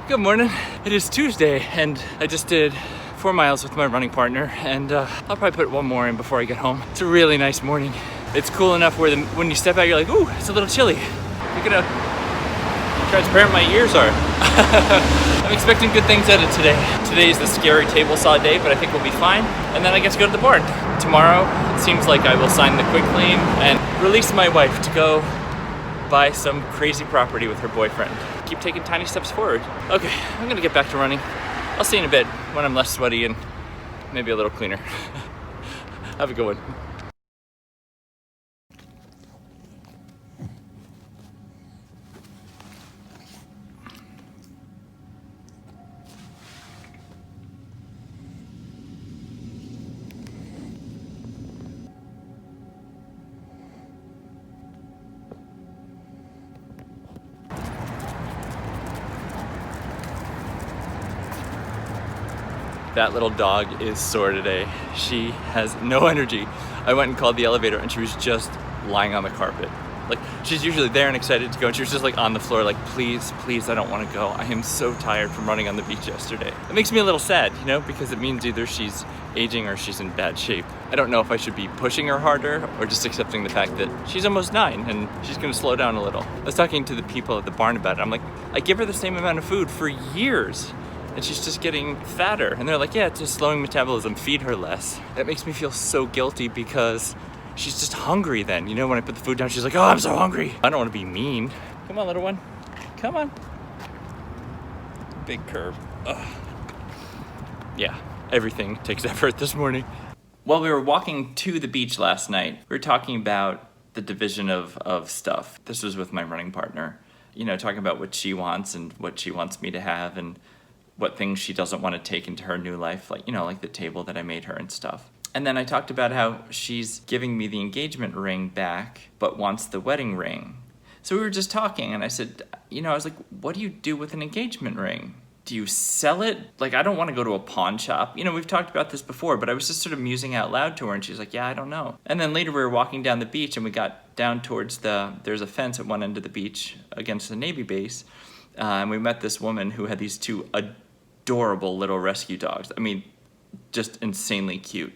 Good morning. It is Tuesday and I just did 4 miles with my running partner, and I'll probably put one more in before I get home. It's a really nice morning. It's cool enough where when you step out, you're like, ooh, it's a little chilly. Look at how transparent my ears are. I'm expecting good things out of today. Today is the scary table saw day, but I think we'll be fine. And then I guess go to the barn. Tomorrow, it seems like I will sign the quitclaim and release my wife to go buy some crazy property with her boyfriend. Keep taking tiny steps forward. Okay, I'm gonna get back to running. I'll see you in a bit when I'm less sweaty and maybe a little cleaner. Have a good one. That little dog is sore today. She has no energy. I went and called the elevator and she was just lying on the carpet. Like, she's usually there and excited to go, and she was just like on the floor like, please, please, I don't want to go. I am so tired from running on the beach yesterday. It makes me a little sad, you know, because it means either she's aging or she's in bad shape. I don't know if I should be pushing her harder or just accepting the fact that she's almost 9 and she's gonna slow down a little. I was talking to the people at the barn about it. I'm like, I give her the same amount of food for years, and she's just getting fatter. And they're like, yeah, it's just slowing metabolism, feed her less. That makes me feel so guilty because she's just hungry then. You know, when I put the food down, she's like, oh, I'm so hungry. I don't want to be mean. Come on, little one. Come on. Big curve. Ugh. Yeah, everything takes effort this morning. While we were walking to the beach last night, we were talking about the division of stuff. This was with my running partner. You know, talking about what she wants and what she wants me to have and what things she doesn't want to take into her new life, like, you know, like the table that I made her and stuff. And then I talked about how she's giving me the engagement ring back, but wants the wedding ring. So we were just talking, and I said, you know, I was like, what do you do with an engagement ring? Do you sell it? Like, I don't want to go to a pawn shop. You know, we've talked about this before, but I was just sort of musing out loud to her, and she's like, yeah, I don't know. And then later we were walking down the beach, and we got down towards there's a fence at one end of the beach against the Navy base, and we met this woman who had these 2 adorable little rescue dogs. I mean, just insanely cute.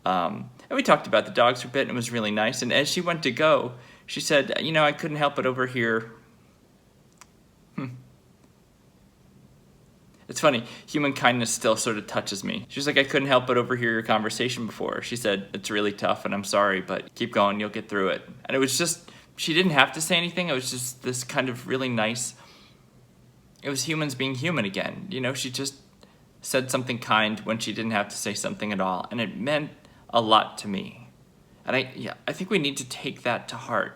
And we talked about the dogs for a bit, and it was really nice. And as she went to go, she said, you know, I couldn't help but overhear. It's funny, human kindness still sort of touches me. She was like, I couldn't help but overhear your conversation before. She said, it's really tough and I'm sorry, but keep going, you'll get through it. And it was just, she didn't have to say anything. It was just this kind of really nice, it was humans being human again. You know, she just said something kind when she didn't have to say something at all. And it meant a lot to me. And I think we need to take that to heart.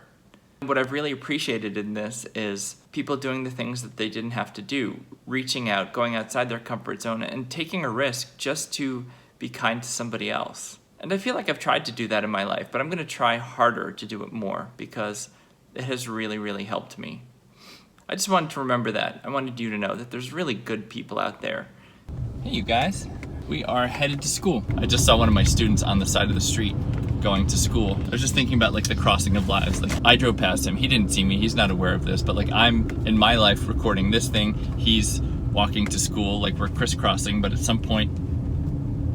What I've really appreciated in this is people doing the things that they didn't have to do, reaching out, going outside their comfort zone, and taking a risk just to be kind to somebody else. And I feel like I've tried to do that in my life, but I'm gonna try harder to do it more because it has really, really helped me. I just wanted to remember that. I wanted you to know that there's really good people out there. Hey, you guys. We are headed to school. I just saw one of my students on the side of the street going to school. I was just thinking about like the crossing of lives. Like, I drove past him. He didn't see me. He's not aware of this. But like, I'm in my life recording this thing. He's walking to school. Like, we're crisscrossing. But at some point,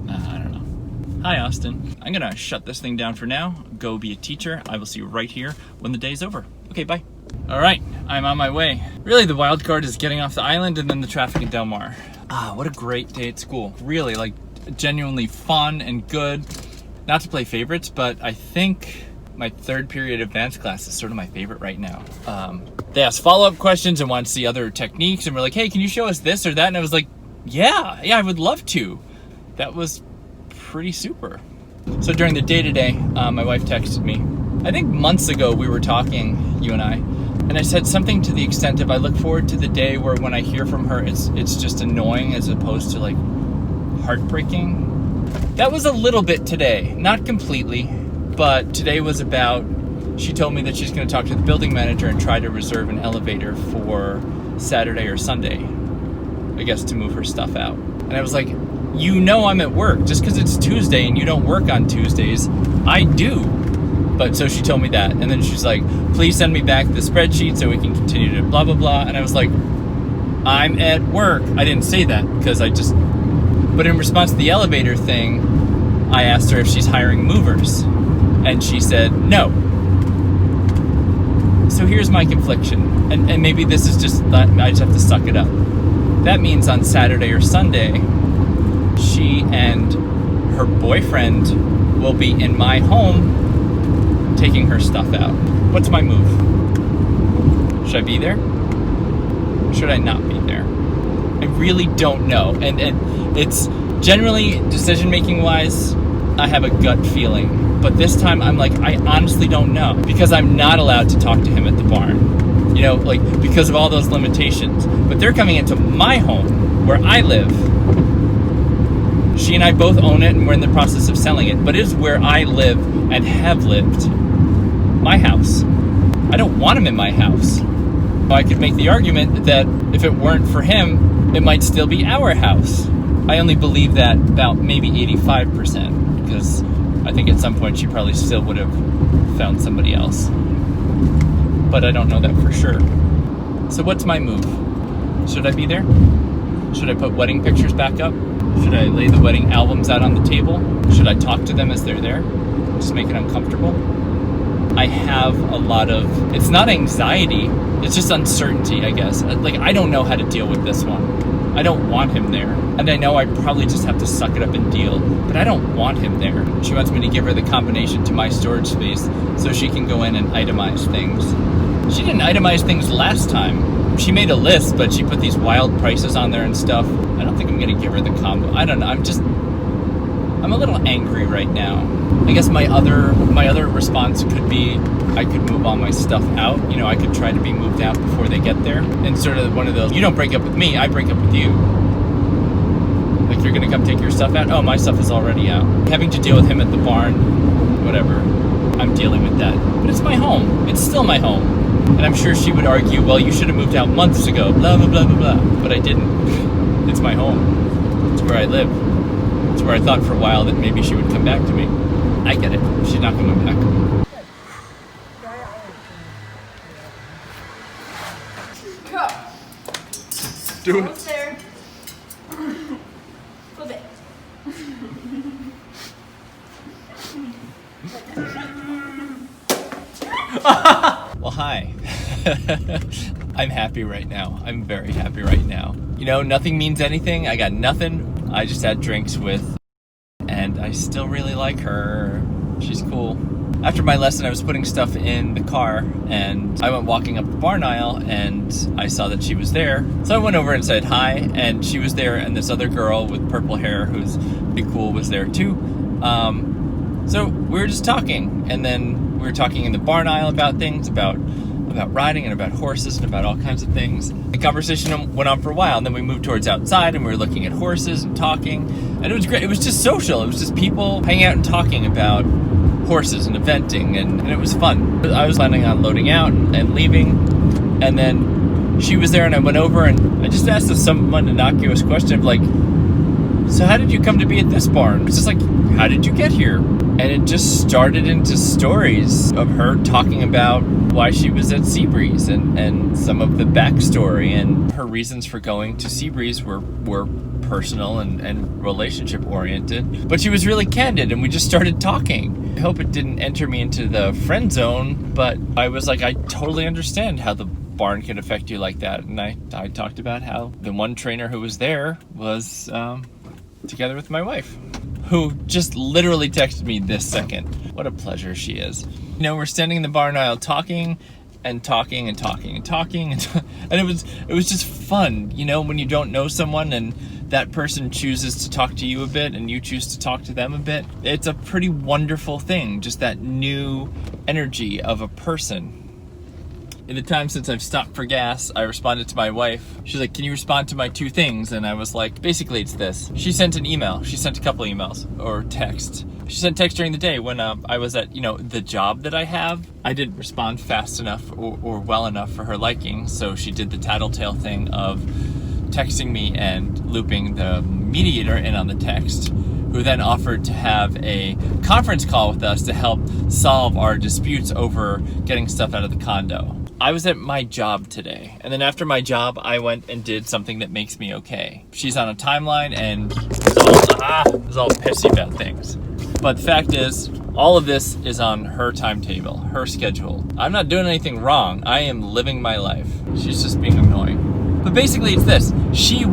I don't know. Hi, Austin. I'm gonna shut this thing down for now. Go be a teacher. I will see you right here when the day's over. Okay, bye. All right, I'm on my way. Really, the wild card is getting off the island and then the traffic in Del Mar. Ah, what a great day at school. Really, like, genuinely fun and good. Not to play favorites, but I think my 3rd period advanced class is sort of my favorite right now. They asked follow-up questions and wanted to see other techniques, and we're like, hey, can you show us this or that? And I was like, yeah, I would love to. That was pretty super. So during the day today, my wife texted me. I think months ago we were talking, you and I said something to the extent of, I look forward to the day where when I hear from her, it's just annoying as opposed to like heartbreaking. That was a little bit today, not completely, but today was about, she told me that she's gonna talk to the building manager and try to reserve an elevator for Saturday or Sunday, I guess, to move her stuff out. And I was like, you know I'm at work. Just because it's Tuesday and you don't work on Tuesdays, I do. But so she told me that, and then she's like, please send me back the spreadsheet so we can continue to blah, blah, blah. And I was like, I'm at work. I didn't say that because but in response to the elevator thing, I asked her if she's hiring movers, and she said no. So here's my confliction, and maybe this is just, I just have to suck it up. That means on Saturday or Sunday, she and her boyfriend will be in my home taking her stuff out. What's my move? Should I be there? Should I not be there? I really don't know. And it's generally, decision-making wise, I have a gut feeling. But this time I'm like, I honestly don't know. Because I'm not allowed to talk to him at the barn. You know, like, because of all those limitations. But they're coming into my home, where I live. She and I both own it, and we're in the process of selling it. But it is where I live and have lived. My house. I don't want him in my house. I could make the argument that if it weren't for him, it might still be our house. I only believe that about maybe 85%, because I think at some point she probably still would have found somebody else. But I don't know that for sure. So what's my move? Should I be there? Should I put wedding pictures back up? Should I lay the wedding albums out on the table? Should I talk to them as they're there? Just make it uncomfortable? I have a lot of, it's not anxiety, it's just uncertainty, I guess. Like, I don't know how to deal with this one. I don't want him there. And I know I probably just have to suck it up and deal, but I don't want him there. She wants me to give her the combination to my storage space so she can go in and itemize things. She didn't itemize things last time. She made a list, but she put these wild prices on there and stuff. I don't think I'm gonna give her the combo. I don't know, I'm a little angry right now. I guess my other response could be I could move all my stuff out. You know, I could try to be moved out before they get there. And sort of one of those, you don't break up with me, I break up with you. Like, you're gonna come take your stuff out? Oh, my stuff is already out. Having to deal with him at the barn, whatever. I'm dealing with that. But it's my home. It's still my home. And I'm sure she would argue, well, you should have moved out months ago, blah, blah, blah, blah, blah. But I didn't. It's my home. It's where I live. It's where I thought for a while that maybe she would come back to me. I get it. She's not coming back. Do it. Almost there. Flip it. Well, hi. I'm happy right now. I'm very happy right now. You know, nothing means anything. I got nothing. I just had drinks with, and I still really like her. She's cool. After my lesson, I was putting stuff in the car, and I went walking up the barn aisle, and I saw that she was there. So I went over and said hi, and she was there, and this other girl with purple hair who's pretty cool was there too. So we were just talking, and then we were talking in the barn aisle about things, about riding and about horses and about all kinds of things. The conversation went on for a while, and then we moved towards outside, and we were looking at horses and talking, and it was great. It was just social. It was just people hanging out and talking about horses and eventing, and it was fun. I was planning on loading out and leaving, and then she was there, and I went over and I just asked her some innocuous question of like, so how did you come to be at this barn? It's just like, how did you get here? And it just started into stories of her talking about why she was at Seabreeze and some of the backstory, and her reasons for going to Seabreeze were personal and relationship oriented. But she was really candid, and we just started talking. I hope it didn't enter me into the friend zone, but I was like, I totally understand how the barn can affect you like that. And I talked about how the one trainer who was there was together with my wife, who just literally texted me this second. What a pleasure she is. You know, we're standing in the barn aisle talking and talking and talking and talking, and it was just fun, you know, when you don't know someone and that person chooses to talk to you a bit and you choose to talk to them a bit. It's a pretty wonderful thing, just that new energy of a person. In the time since I've stopped for gas, I responded to my wife. She's like, can you respond to my 2 things? And I was like, basically it's this. She sent an email. She sent a couple emails or text. She sent text during the day when I was at, you know, the job that I have. I didn't respond fast enough or well enough for her liking. So she did the tattletale thing of texting me and looping the mediator in on the text, who then offered to have a conference call with us to help solve our disputes over getting stuff out of the condo. I was at my job today, and then after my job, I went and did something that makes me okay. She's on a timeline, and is all pissy about things. But the fact is, all of this is on her timetable, her schedule. I'm not doing anything wrong. I am living my life. She's just being annoying. But basically it's this. She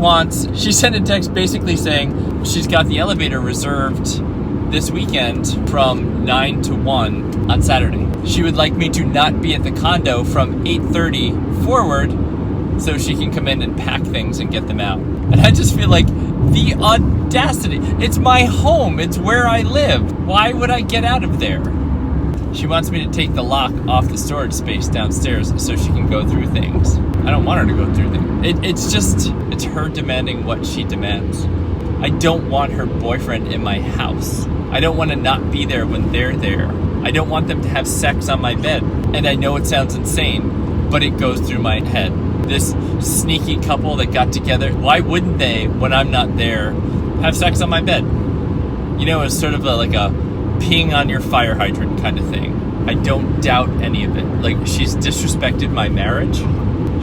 sent a text basically saying she's got the elevator reserved this weekend from 9 to 1 on Saturday. She would like me to not be at the condo from 8:30 forward so she can come in and pack things and get them out. And I just feel like the audacity. It's my home. It's where I live. Why would I get out of there? She wants me to take the lock off the storage space downstairs so she can go through things. I don't want her to go through things. It's her demanding what she demands. I don't want her boyfriend in my house. I don't want to not be there when they're there. I don't want them to have sex on my bed. And I know it sounds insane, but it goes through my head. This sneaky couple that got together, why wouldn't they, when I'm not there, have sex on my bed? You know, it's sort of like a peeing on your fire hydrant kind of thing. I don't doubt any of it. Like, she's disrespected my marriage.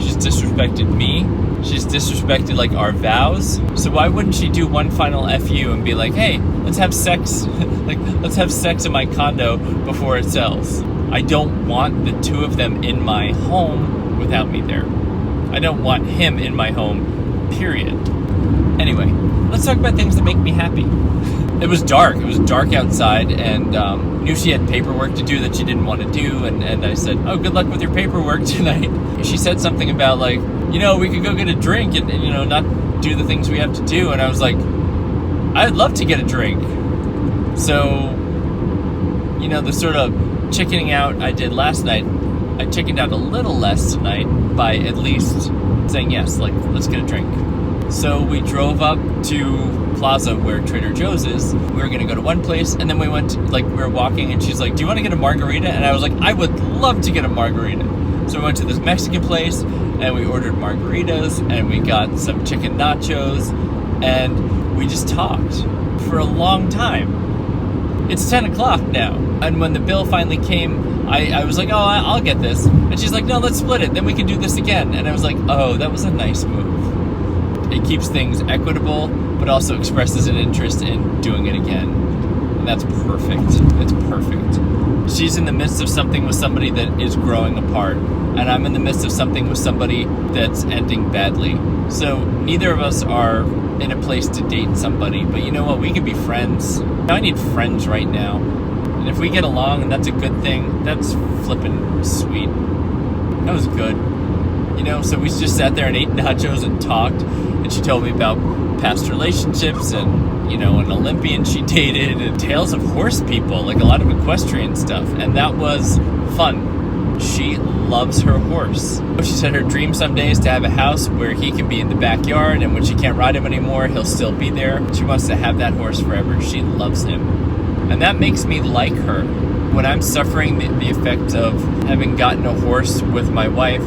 She's disrespected me. She's disrespected, like, our vows. So why wouldn't she do one final FU and be like, hey, let's have sex. Let's have sex in my condo before it sells. I don't want the two of them in my home without me there. I don't want him in my home, period. Anyway, let's talk about things that make me happy. It was dark. It was dark outside, and knew she had paperwork to do that she didn't want to do, and I said, oh, good luck with your paperwork tonight. She said something about, like, you know, we could go get a drink and you know, not do the things we have to do, and I was like, I'd love to get a drink. So, you know, the sort of chickening out I did last night, I chickened out a little less tonight by at least saying yes, like, let's get a drink. So we drove up to Plaza where Trader Joe's is. We were gonna go to one place, and then we went to, like, we were walking, and she's like, do you want to get a margarita? And I was like, I would love to get a margarita. So we went to this Mexican place, and we ordered margaritas, and we got some chicken nachos, and we just talked for a long time. It's 10 o'clock now, and when the bill finally came, I was like, oh, I'll get this. And she's like, no, let's split it, then we can do this again. And I was like, oh, that was a nice move. It keeps things equitable, but also expresses an interest in doing it again. And that's perfect. It's perfect. She's in the midst of something with somebody that is growing apart, and I'm in the midst of something with somebody that's ending badly. So neither of us are in a place to date somebody, but you know what? We could be friends. I need friends right now. And if we get along and that's a good thing, that's flippin' sweet. That was good. You know, so we just sat there and ate nachos and talked, and she told me about past relationships and, you know, an Olympian she dated and tales of horse people, like a lot of equestrian stuff, and that was fun. She loves her horse. She said her dream someday is to have a house where he can be in the backyard, and when she can't ride him anymore, he'll still be there. She wants to have that horse forever. She loves him. And that makes me like her. When I'm suffering the effects of having gotten a horse with my wife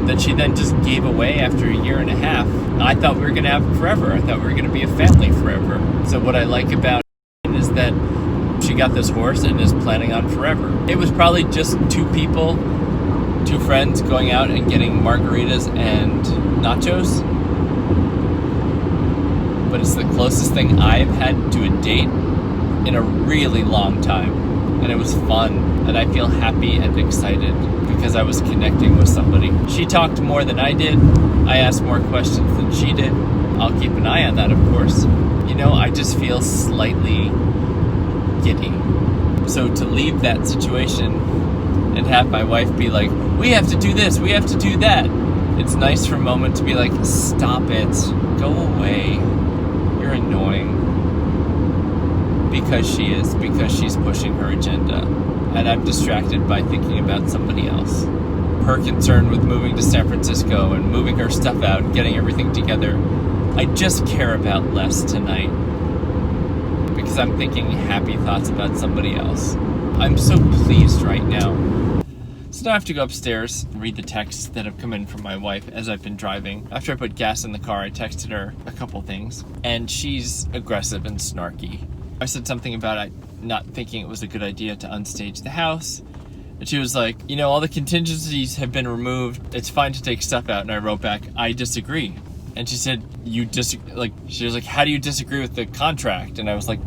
that she then just gave away after a year and a half, I thought we were going to have him forever. I thought we were going to be a family forever. So what I like about it is that she got this horse and is planning on forever. It was probably just two people, two friends going out and getting margaritas and nachos. But it's the closest thing I've had to a date in a really long time, and it was fun, and I feel happy and excited because I was connecting with somebody. She talked more than I did. I asked more questions than she did. I'll keep an eye on that, of course. You know, I just feel slightly giddy. So to leave that situation and have my wife be like, we have to do this, we have to do that, it's nice for a moment to be like, stop it, go away, you're annoying. Because she's pushing her agenda, and I'm distracted by thinking about somebody else. Her concern with moving to San Francisco and moving her stuff out and getting everything together, I just care about less tonight because I'm thinking happy thoughts about somebody else. I'm so pleased right now. So now I have to go upstairs and read the texts that have come in from my wife as I've been driving. After I put gas in the car, I texted her a couple things, and she's aggressive and snarky. I said something about not thinking it was a good idea to unstage the house, And she was like, you know, all the contingencies have been removed. It's fine to take stuff out. And I wrote back, I disagree. And she said, she was like, how do you disagree with the contract? And I was like,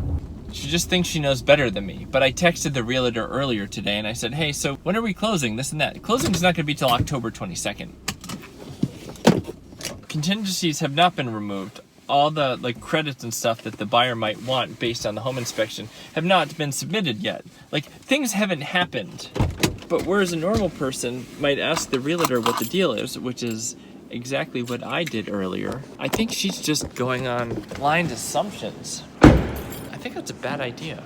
she just thinks she knows better than me. But I texted the realtor earlier today and I said, hey, so when are we closing? This and that. Closing is not going to be till October 22nd. Contingencies have not been removed. All the credits and stuff that the buyer might want based on the home inspection have not been submitted yet. Like, things haven't happened. But whereas a normal person might ask the realtor what the deal is, which is exactly what I did earlier, I think she's just going on blind assumptions. I think that's a bad idea.